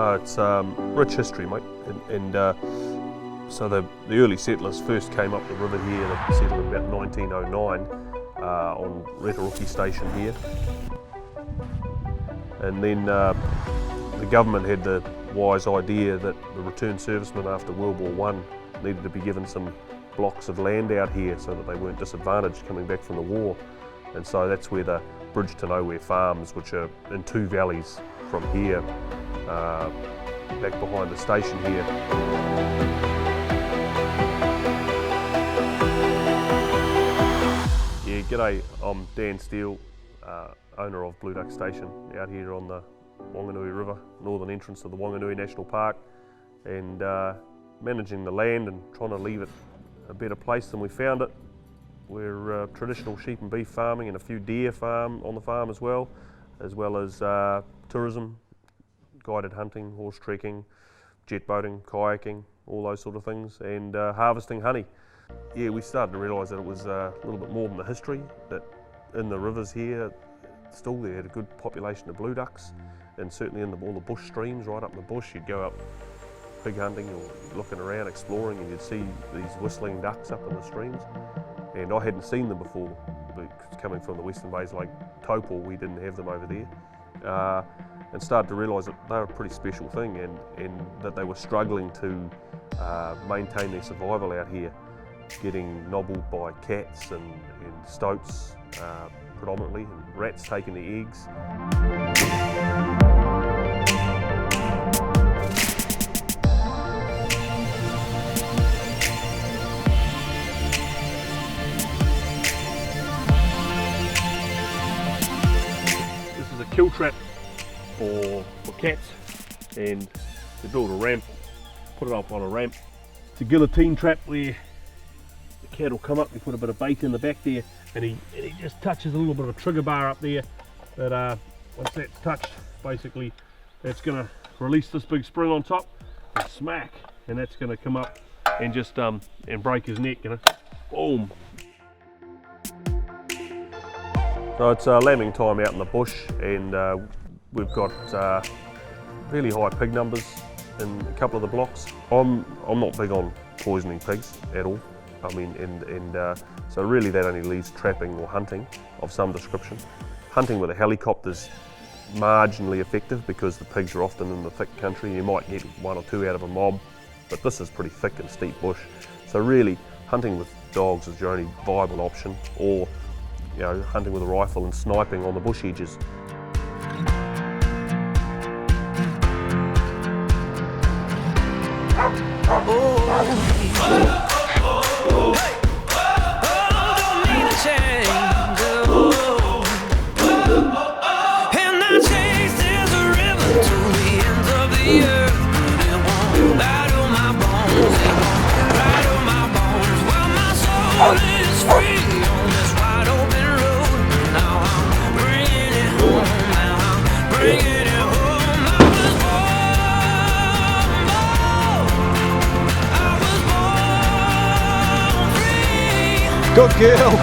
It's rich history, mate, so the early settlers first came up the river here. They settled in about 1909 on Retaruki Station here, and then the government had the wise idea that the returned servicemen after World War I needed to be given some blocks of land out here so that they weren't disadvantaged coming back from the war, and so that's where the Bridge to Nowhere farms, which are in two valleys from here, back behind the station here. Yeah, g'day, I'm Dan Steele, owner of Blue Duck Station out here on the Whanganui River, northern entrance of the Whanganui National Park, and managing the land and trying to leave it a better place than we found it. We're traditional sheep and beef farming and a few deer on the farm as well as tourism, guided hunting, horse trekking, jet boating, kayaking, all those sort of things, and harvesting honey. Yeah, we started to realise that it was a little bit more than the history, that in the rivers here, still there had a good population of blue ducks, and certainly in all the bush streams, right up in the bush, you'd go up pig hunting or looking around, exploring, and you'd see these whistling ducks up in the streams. And I hadn't seen them before, because coming from the Western Bays like Taupo, we didn't have them over there. And started to realise that they were a pretty special thing, and that they were struggling to maintain their survival out here, getting nobbled by cats and stoats predominantly, and rats taking the eggs. This is a kill trap for cats, and we build a ramp, put it up on a ramp. It's a guillotine trap where the cat will come up, we put a bit of bait in the back there, and he just touches a little bit of a trigger bar up there that once that's touched, basically that's going to release this big spring on top and smack, and that's going to come up and just and break his neck, you know. Boom. So it's lambing time out in the bush, and we've got really high pig numbers in a couple of the blocks. I'm not big on poisoning pigs at all. I mean, so really that only leaves trapping or hunting of some description. Hunting with a helicopter's marginally effective because the pigs are often in the thick country. You might get one or two out of a mob, but this is pretty thick and steep bush. So really, hunting with dogs is your only viable option, or hunting with a rifle and sniping on the bush edges. Good girl.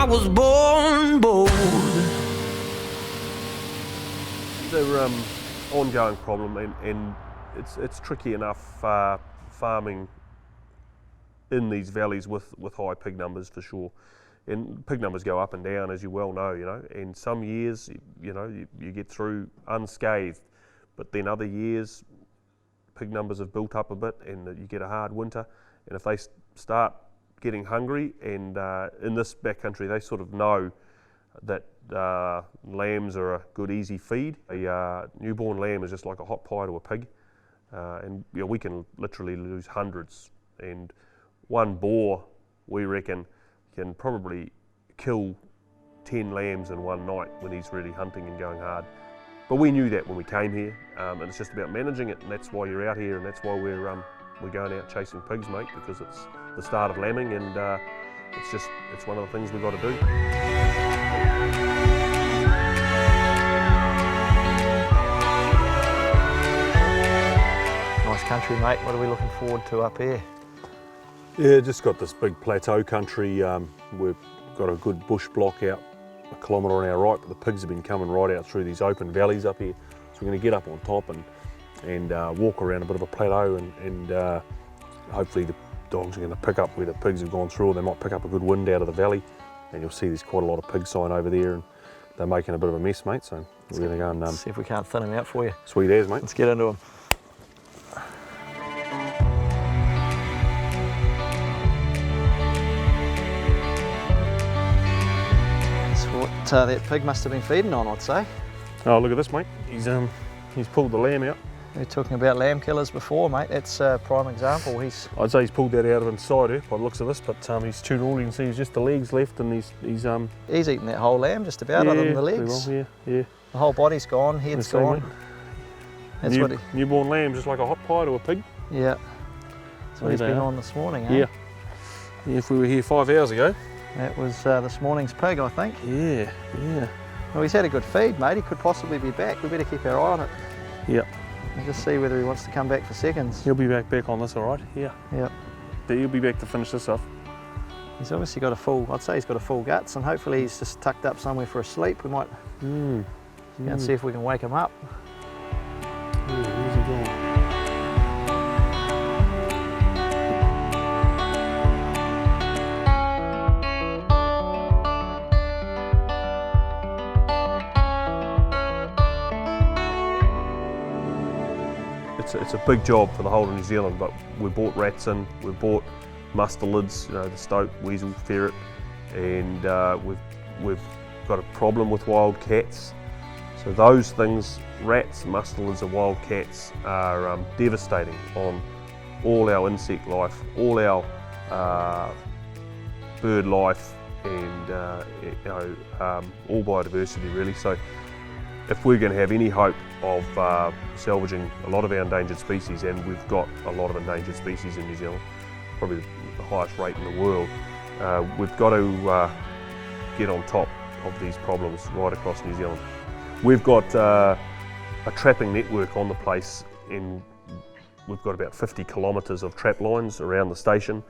Was born bold. They're ongoing problem, and it's tricky enough farming in these valleys with high pig numbers for sure. And pig numbers go up and down, as you well know, and some years you get through unscathed, but then other years pig numbers have built up a bit and you get a hard winter, and if they start getting hungry, and in this backcountry they sort of know that lambs are a good easy feed. A newborn lamb is just like a hot pie to a pig, and we can literally lose hundreds, and one boar, we reckon, can probably kill 10 lambs in one night when he's really hunting and going hard. But we knew that when we came here, and it's just about managing it, and that's why you're out here, and that's why we're going out chasing pigs, mate, because it's the start of lambing, and it's one of the things we've got to do. Nice country, mate. What are we looking forward to up here? Yeah, just got this big plateau country. We've got a good bush block out a kilometre on our right, but the pigs have been coming right out through these open valleys up here. So we're going to get up on top and walk around a bit of a plateau, and hopefully the dogs are going to pick up where the pigs have gone through, or they might pick up a good wind out of the valley. And you'll see there's quite a lot of pig sign over there, and they're making a bit of a mess, mate. So we're going to go and see if we can't thin them out for you. Sweet as, mate. Let's get into them. That pig must have been feeding on, I'd say. Oh, look at this, mate. He's pulled the lamb out. We were talking about lamb killers before, mate. That's a prime example. I'd say he's pulled that out of inside her by the looks of this, but he's chewed all. You can see he's just the legs left, and he's eaten that whole lamb just about, other than the legs. Well, yeah. The whole body's gone, head's gone. That's newborn lamb, just like a hot pie to a pig. Yeah. That's what he's been on this morning, eh? Yeah. If we were here 5 hours ago. That was this morning's pig, I think. Yeah. Well, he's had a good feed, mate. He could possibly be back. We better keep our eye on it. Yep. And just see whether he wants to come back for seconds. He'll be back on this, all right? Yeah. Yep. But he'll be back to finish this off. He's obviously got I'd say he's got a full guts, and hopefully he's just tucked up somewhere for a sleep. We might go and see if we can wake him up. Where's he going? It's a big job for the whole of New Zealand, but we bought rats in, we bought mustelids, the stoat, weasel, ferret, and we've got a problem with wild cats. So those things, rats, mustelids and wild cats, are devastating on all our insect life, all our bird life, and all biodiversity really. So if we're going to have any hope of salvaging a lot of our endangered species, and we've got a lot of endangered species in New Zealand, probably the highest rate in the world, we've got to get on top of these problems right across New Zealand. We've got a trapping network on the place, and we've got about 50 kilometres of trap lines around the station.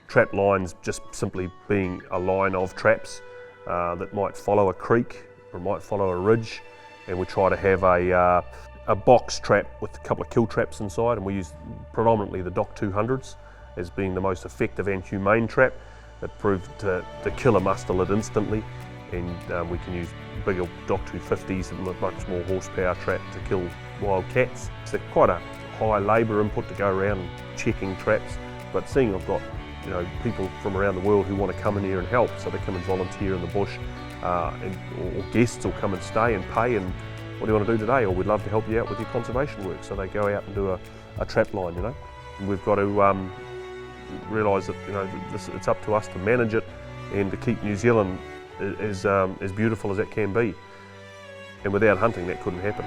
Trap lines just simply being a line of traps that might follow a creek or might follow a ridge. And we try to have a box trap with a couple of kill traps inside, and we use predominantly the Doc 200s as being the most effective and humane trap that proved to kill a mustelid instantly. And we can use bigger Doc 250s and much more horsepower trap to kill wild cats. It's quite a high labour input to go around and checking traps, but seeing I've got people from around the world who want to come in here and help, so they come and volunteer in the bush. Or guests will come and stay and pay, and what do you want to do today? Or we'd love to help you out with your conservation work. So they go out and do a trap line, And we've got to realise that it's up to us to manage it and to keep New Zealand as beautiful as it can be. And without hunting, that couldn't happen.